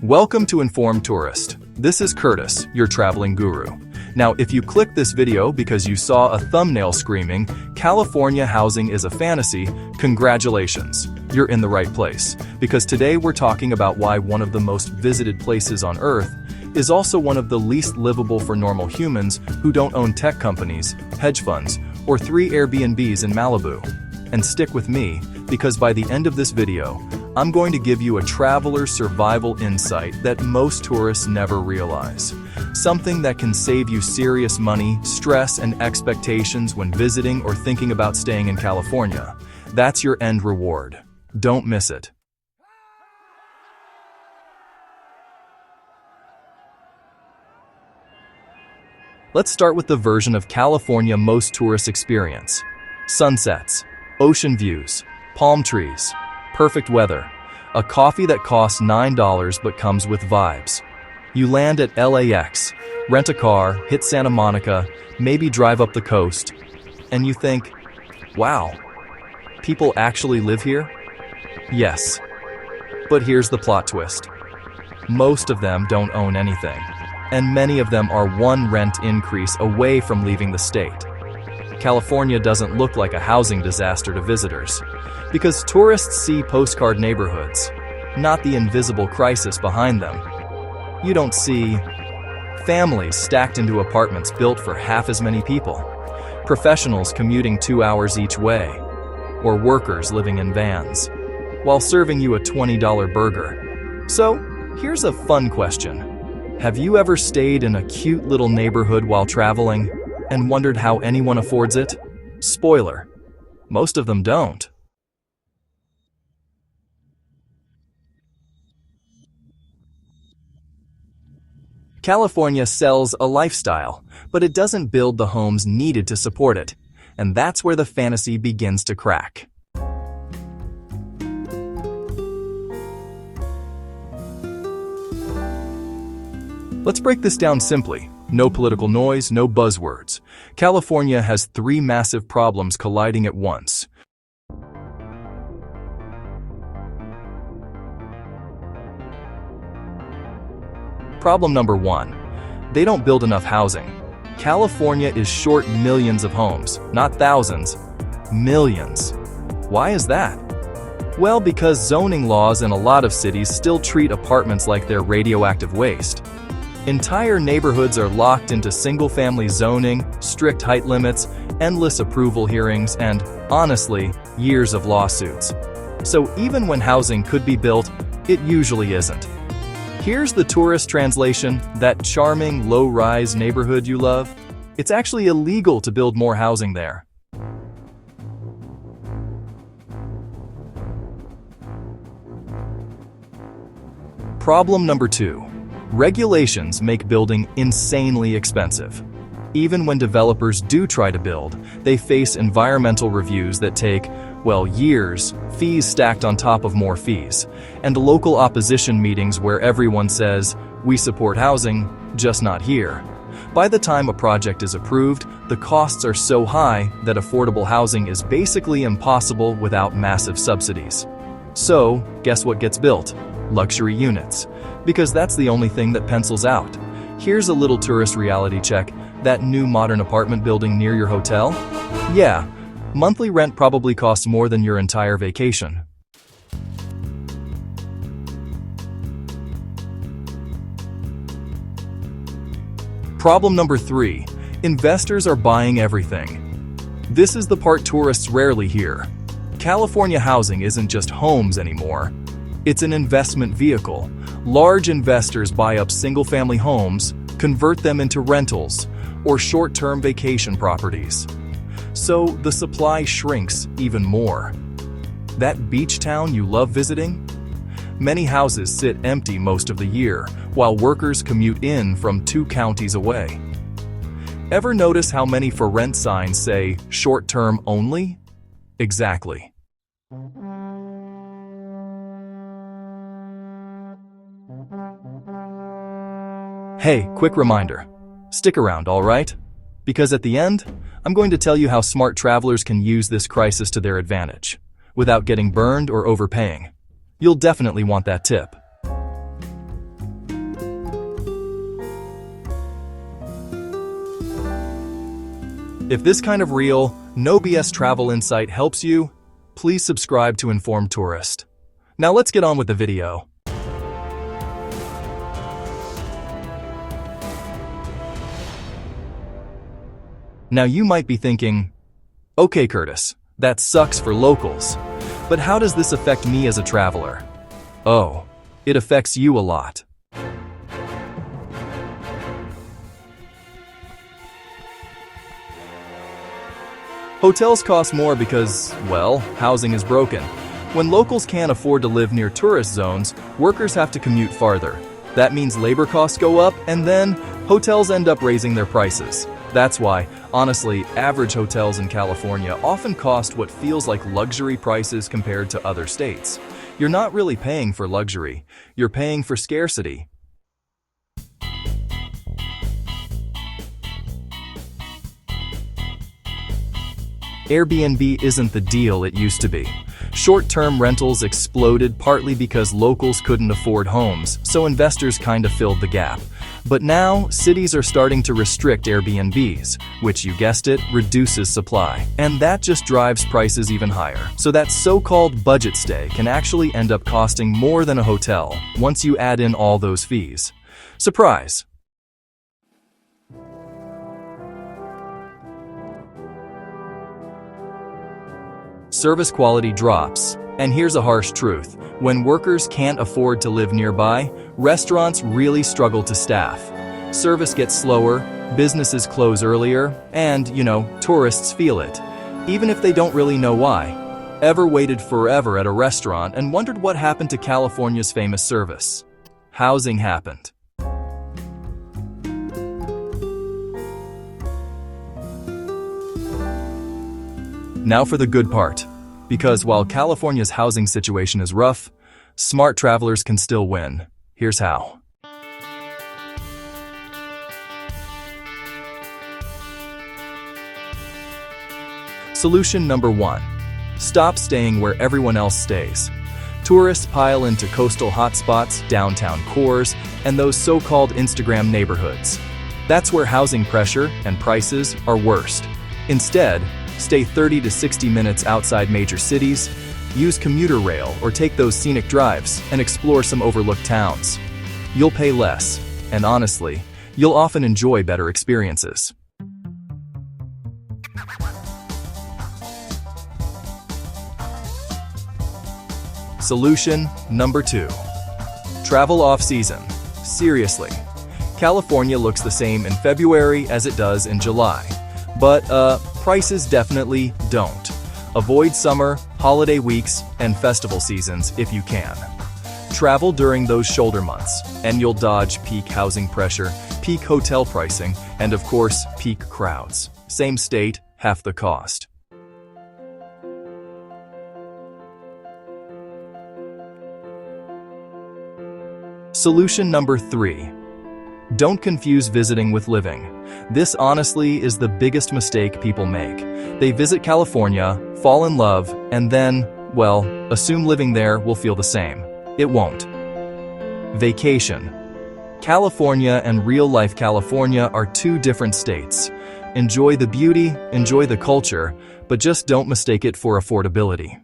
Welcome to Informed Tourist. This is Curtis, your traveling guru. Now, if you clicked this video because you saw a thumbnail screaming, California housing is a fantasy, congratulations, you're in the right place. Because today we're talking about why one of the most visited places on Earth is also one of the least livable for normal humans who don't own tech companies, hedge funds, or 3 Airbnbs in Malibu. And stick with me, because by the end of this video, I'm going to give you a traveler's survival insight that most tourists never realize. Something that can save you serious money, stress, and expectations when visiting or thinking about staying in California. That's your end reward. Don't miss it. Let's start with the version of California most tourists experience. Sunsets, ocean views, palm trees, perfect weather, a coffee that costs $9 but comes with vibes. You land at LAX, rent a car, hit Santa Monica, maybe drive up the coast, and you think, wow, people actually live here? Yes. But here's the plot twist. Most of them don't own anything, and many of them are one rent increase away from leaving the state. California doesn't look like a housing disaster to visitors, because tourists see postcard neighborhoods, not the invisible crisis behind them. You don't see families stacked into apartments built for half as many people, professionals commuting 2 hours each way, or workers living in vans, while serving you a $20 burger. So, here's a fun question. Have you ever stayed in a cute little neighborhood while traveling and wondered how anyone affords it? Spoiler, most of them don't. California sells a lifestyle, but it doesn't build the homes needed to support it, and that's where the fantasy begins to crack. Let's break this down simply. No political noise, no buzzwords. California has 3 massive problems colliding at once. Problem number 1. They don't build enough housing. California is short millions of homes, not thousands, millions. Why is that? Well, because zoning laws in a lot of cities still treat apartments like they're radioactive waste. Entire neighborhoods are locked into single-family zoning, strict height limits, endless approval hearings, and, honestly, years of lawsuits. So even when housing could be built, it usually isn't. Here's the tourist translation: that charming, low-rise neighborhood you love, it's actually illegal to build more housing there. Problem number 2. Regulations make building insanely expensive. Even when developers do try to build, they face environmental reviews that take, well, years, fees stacked on top of more fees, and local opposition meetings where everyone says, "We support housing, just not here." By the time a project is approved, the costs are so high that affordable housing is basically impossible without massive subsidies. So, guess what gets built? Luxury units. Because that's the only thing that pencils out. Here's a little tourist reality check. That new modern apartment building near your hotel? Yeah, monthly rent probably costs more than your entire vacation. Problem number 3. Investors are buying everything. This is the part tourists rarely hear. California housing isn't just homes anymore. It's an investment vehicle. Large investors buy up single-family homes, convert them into rentals, or short-term vacation properties. So the supply shrinks even more. That beach town you love visiting? Many houses sit empty most of the year, while workers commute in from 2 counties away. Ever notice how many for rent signs say short-term only? Exactly. Hey, quick reminder. Stick around, all right? Because at the end, I'm going to tell you how smart travelers can use this crisis to their advantage, without getting burned or overpaying. You'll definitely want that tip. If this kind of real, no BS travel insight helps you, please subscribe to Informed Tourist. Now let's get on with the video. Now you might be thinking, okay Curtis, that sucks for locals, but how does this affect me as a traveler? Oh, it affects you a lot. Hotels cost more because, well, housing is broken. When locals can't afford to live near tourist zones, workers have to commute farther. That means labor costs go up, and then hotels end up raising their prices. That's why, honestly, average hotels in California often cost what feels like luxury prices compared to other states. You're not really paying for luxury, you're paying for scarcity. Airbnb isn't the deal it used to be. Short-term rentals exploded partly because locals couldn't afford homes, so investors kinda filled the gap. But now, cities are starting to restrict Airbnbs, which, you guessed it, reduces supply. And that just drives prices even higher. So that so-called budget stay can actually end up costing more than a hotel once you add in all those fees. Surprise! Service quality drops. And here's a harsh truth. When workers can't afford to live nearby, restaurants really struggle to staff. Service gets slower, businesses close earlier, and, tourists feel it, even if they don't really know why. Ever waited forever at a restaurant and wondered what happened to California's famous service? Housing happened. Now for the good part. Because while California's housing situation is rough, smart travelers can still win. Here's how. Solution number 1. Stop staying where everyone else stays. Tourists pile into coastal hotspots, downtown cores, and those so-called Instagram neighborhoods. That's where housing pressure and prices are worst. Instead, stay 30 to 60 minutes outside major cities, use commuter rail or take those scenic drives and explore some overlooked towns. You'll pay less, and honestly, you'll often enjoy better experiences. Solution number 2. Travel off-season. Seriously, California looks the same in February as it does in July. But, prices definitely don't. Avoid summer, holiday weeks, and festival seasons if you can. Travel during those shoulder months, and you'll dodge peak housing pressure, peak hotel pricing, and of course, peak crowds. Same state, half the cost. Solution number 3. Don't confuse visiting with living. This honestly is the biggest mistake people make. They visit California, fall in love, and then, well, assume living there will feel the same. It won't. Vacation. California and real-life California are two different states. Enjoy the beauty, enjoy the culture, but just don't mistake it for affordability.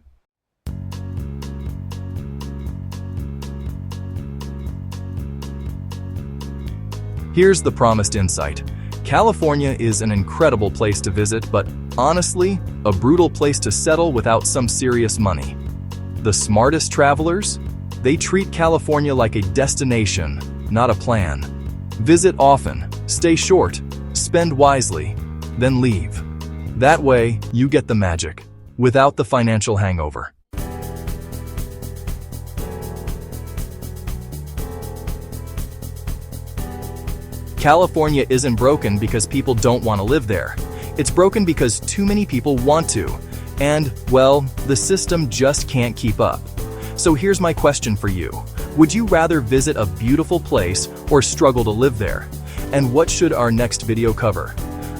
Here's the promised insight. California is an incredible place to visit, but honestly, a brutal place to settle without some serious money. The smartest travelers? They treat California like a destination, not a plan. Visit often, stay short, spend wisely, then leave. That way, you get the magic, without the financial hangover. California isn't broken because people don't want to live there. It's broken because too many people want to. And, well, the system just can't keep up. So here's my question for you. Would you rather visit a beautiful place or struggle to live there? And what should our next video cover?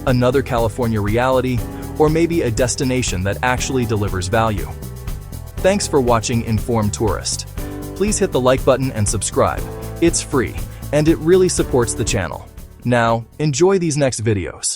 Another California reality, or maybe a destination that actually delivers value? Thanks for watching Informed Tourist. Please hit the like button and subscribe. It's free, and it really supports the channel. Now, enjoy these next videos.